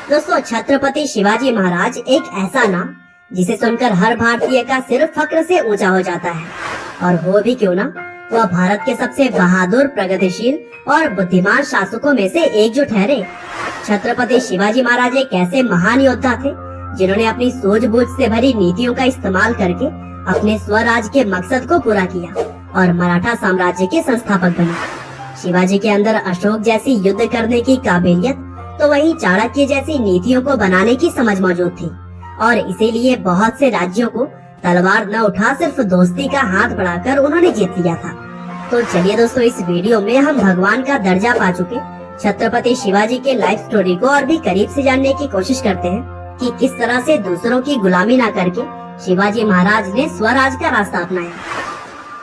दोस्तों, छत्रपति शिवाजी महाराज एक ऐसा नाम जिसे सुनकर हर भारतीय का सिर फक्र से ऊंचा हो जाता है। और वो भी क्यों ना, वह भारत के सबसे बहादुर, प्रगतिशील और बुद्धिमान शासकों में से एक जो ठहरे। छत्रपति शिवाजी महाराज एक ऐसे महान योद्धा थे जिन्होंने अपनी सूझबूझ से भरी नीतियों का इस्तेमाल करके अपने स्वराज के मकसद को पूरा किया और मराठा साम्राज्य के संस्थापक बने। शिवाजी के अंदर अशोक जैसी युद्ध करने की काबिलियत, तो वहीं चाणक्य जैसी नीतियों को बनाने की समझ मौजूद थी और इसीलिए बहुत से राज्यों को तलवार न उठा सिर्फ दोस्ती का हाथ बढ़ाकर उन्होंने जीत लिया था। तो चलिए दोस्तों, इस वीडियो में हम भगवान का दर्जा पा चुके छत्रपति शिवाजी के लाइफ स्टोरी को और भी करीब से जानने की कोशिश करते हैं कि किस तरह से दूसरों की गुलामी न करके शिवाजी महाराज ने स्वराज का रास्ता अपनाया।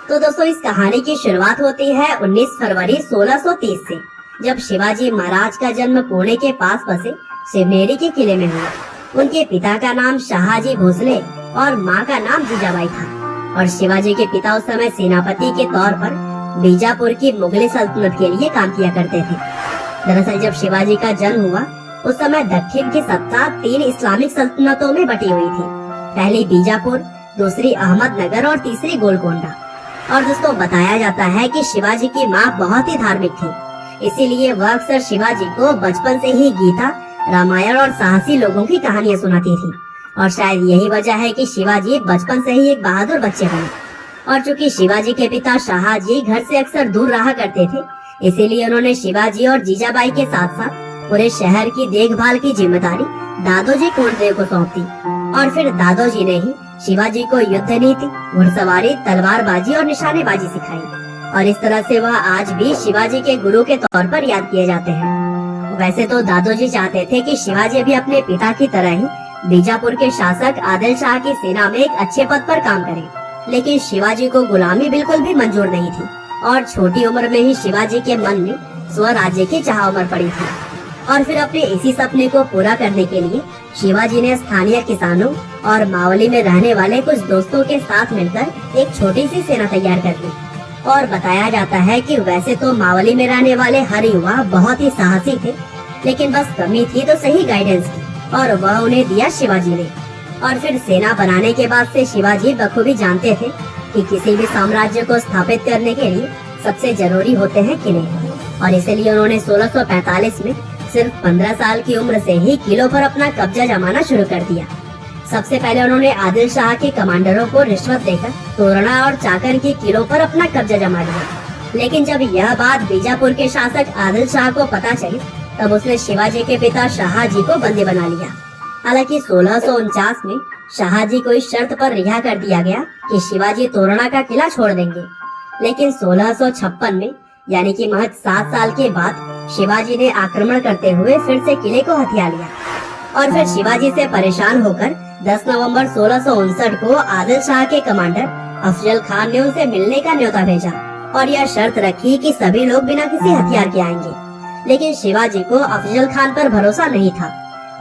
तो दोस्तों, इस कहानी की शुरुआत होती है 19 फरवरी 1630 से, जब शिवाजी महाराज का जन्म पुणे के पास बसे शिवनेरी के किले में हुआ। उनके पिता का नाम शाहजी भोसले और माँ का नाम जीजाबाई था और शिवाजी के पिता उस समय सेनापति के तौर पर बीजापुर की मुगली सल्तनत के लिए काम किया करते थे। दरअसल जब शिवाजी का जन्म हुआ उस समय दक्षिण की सत्ता 3 इस्लामिक सल्तनतों में बटी हुई थी। पहली बीजापुर, दूसरी अहमदनगर और तीसरी गोलकोंडा। और दोस्तों, बताया जाता है कि शिवाजी की माँ बहुत ही धार्मिक थी, इसीलिए वह अक्सर शिवाजी को बचपन से ही गीता, रामायण और साहसी लोगों की कहानियाँ सुनाती थी। और शायद यही वजह है कि शिवाजी बचपन से ही एक बहादुर बच्चे बने। और चूंकि शिवाजी के पिता शाहजी घर से अक्सर दूर रहा करते थे, इसीलिए उन्होंने शिवाजी और जीजाबाई के साथ साथ पूरे शहर की देखभाल की जिम्मेदारी दादोजी कोंडदेव को सौंप दी। और फिर दादोजी ने ही शिवाजी को युद्ध नीति, घुड़सवारी, तलवारबाजी और निशानेबाजी सिखाई। और इस तरह से वह आज भी शिवाजी के गुरु के तौर पर याद किए जाते हैं। वैसे तो दादोजी चाहते थे कि शिवाजी भी अपने पिता की तरह ही बीजापुर के शासक आदिल शाह की सेना में एक अच्छे पद पर काम करें, लेकिन शिवाजी को गुलामी बिल्कुल भी मंजूर नहीं थी और छोटी उम्र में ही शिवाजी के मन में स्वराज्य की चाह उमड़ पड़ी थी। और फिर अपने इसी सपने को पूरा करने के लिए शिवाजी ने स्थानीय किसानों और मावली में रहने वाले कुछ दोस्तों के साथ मिलकर एक छोटी सी सेना तैयार कर ली। और बताया जाता है कि वैसे तो मावली में रहने वाले हर युवा बहुत ही साहसी थे, लेकिन बस कमी थी तो सही गाइडेंस की, और वह उन्हें दिया शिवाजी ने। और फिर सेना बनाने के बाद से शिवाजी बखूबी जानते थे कि किसी भी साम्राज्य को स्थापित करने के लिए सबसे जरूरी होते हैं किले। और इसलिए उन्होंने 1645 में सिर्फ 15 साल की उम्र से ही किलों पर अपना कब्जा जमाना शुरू कर दिया। सबसे पहले उन्होंने आदिल शाह के कमांडरों को रिश्वत देकर तोरणा और चाकर के किलों पर अपना कब्जा जमा लिया। लेकिन जब यह बात बीजापुर के शासक आदिल शाह को पता चली, तब उसने शिवाजी के पिता शाहजी को बंदी बना लिया। हालांकि 1649 में शाहजी को इस शर्त पर रिहा कर दिया गया कि शिवाजी तोरणा का किला छोड़ देंगे। लेकिन 1656 में, यानी कि महज 7 साल के बाद, शिवाजी ने आक्रमण करते हुए फिर से किले को हथिया लिया। और फिर शिवाजी से परेशान होकर 10 नवंबर 1659 को आदिल शाह के कमांडर अफजल खान ने उनसे मिलने का न्योता भेजा और यह शर्त रखी कि सभी लोग बिना किसी हथियार के आएंगे। लेकिन शिवाजी को अफजल खान पर भरोसा नहीं था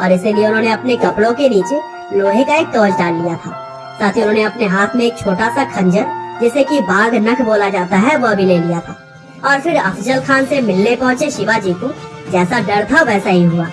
और इसलिए उन्होंने अपने कपड़ों के नीचे लोहे का एक कवच डाल लिया था। साथ ही उन्होंने अपने हाथ में एक छोटा सा खंजर, जिसे कि बाघ नख बोला जाता है, वह भी ले लिया था। और फिर अफजल खान से मिलने पहुंचे शिवाजी को जैसा डर था वैसा ही हुआ।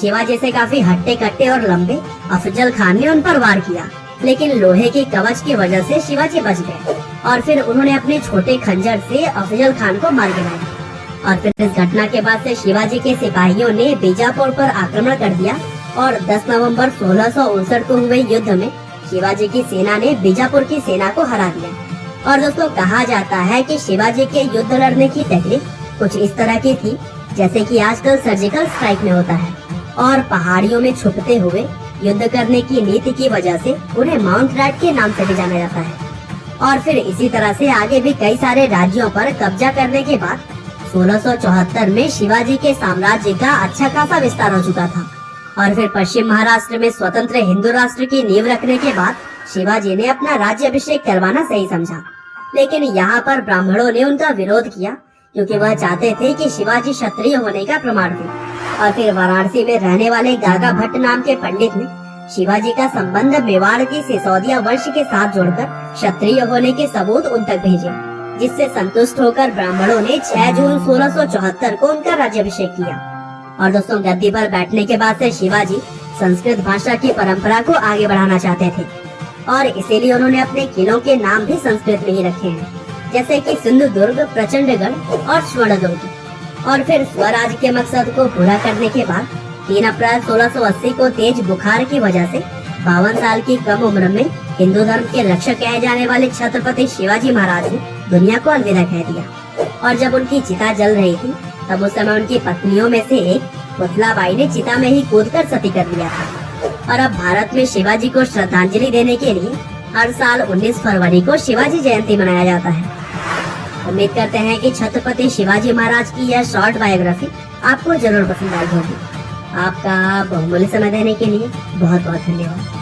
शिवाजी से काफी हट्टे कट्टे और लंबे अफजल खान ने उन पर वार किया, लेकिन लोहे के कवच की वजह से शिवाजी बच गए। और फिर उन्होंने अपने छोटे खंजर से अफजल खान को मार गिराया। और फिर इस घटना के बाद से शिवाजी के सिपाहियों ने बीजापुर पर आक्रमण कर दिया और 10 नवंबर 1659 को हुए युद्ध में शिवाजी की सेना ने बीजापुर की सेना को हरा दिया। और दोस्तों, कहा जाता है कि शिवाजी के युद्ध लड़ने की टेक्निक कुछ इस तरह की थी जैसे कि आजकल सर्जिकल स्ट्राइक में होता है। और पहाड़ियों में छुपते हुए युद्ध करने की नीति की वजह से उन्हें माउंट रैट के नाम से भी जाना जाता है। और फिर इसी तरह से आगे भी कई सारे राज्यों पर कब्जा करने के बाद 1674 में शिवाजी के साम्राज्य का अच्छा खासा विस्तार हो चुका था। और फिर पश्चिम महाराष्ट्र में स्वतंत्र हिंदू राष्ट्र की नींव रखने के बाद शिवाजी ने अपना राज्याभिषेक करवाना सही समझा। लेकिन यहाँ पर ब्राह्मणों ने उनका विरोध किया, क्योंकि वह चाहते थे कि शिवाजी क्षत्रिय होने का प्रमाण दे। और फिर वाराणसी में रहने वाले गागा भट्ट नाम के पंडित ने शिवाजी का संबंध मेवाड़ की सिसोदिया वंश के साथ जोड़कर क्षत्रिय होने के सबूत उन तक भेजे, जिससे संतुष्ट होकर ब्राह्मणों ने 6 जून 1674 को उनका राज्याभिषेक किया। और दोस्तों, गद्दी पर बैठने के बाद से शिवाजी संस्कृत भाषा की परंपरा को आगे बढ़ाना चाहते थे और इसीलिए उन्होंने अपने किलों के नाम भी संस्कृत में ही रखे हैं, जैसे कि सिंधुदुर्ग, प्रचंडगढ़ और स्वर्णदुर्ग। और फिर स्वराज के मकसद को पूरा करने के बाद 3 अप्रैल 1680 को तेज बुखार की वजह से 52 साल की कम उम्र में हिंदू धर्म के रक्षक कहे जाने वाले छत्रपति शिवाजी महाराज ने दुनिया को अलविदा कह दिया। और जब उनकी चिता जल रही थी तब उस समय उनकी पत्नियों में से एक पुतलाबाई ने चिता में ही कूदकर सती कर दिया था। और अब भारत में शिवाजी को श्रद्धांजलि देने के लिए हर साल 19 फरवरी को शिवाजी जयंती मनाया जाता है। उम्मीद करते हैं कि छत्रपति शिवाजी महाराज की यह शॉर्ट बायोग्राफी आपको जरूर पसंद आई होगी। आपका बहुमूल्य समय देने के लिए बहुत बहुत धन्यवाद।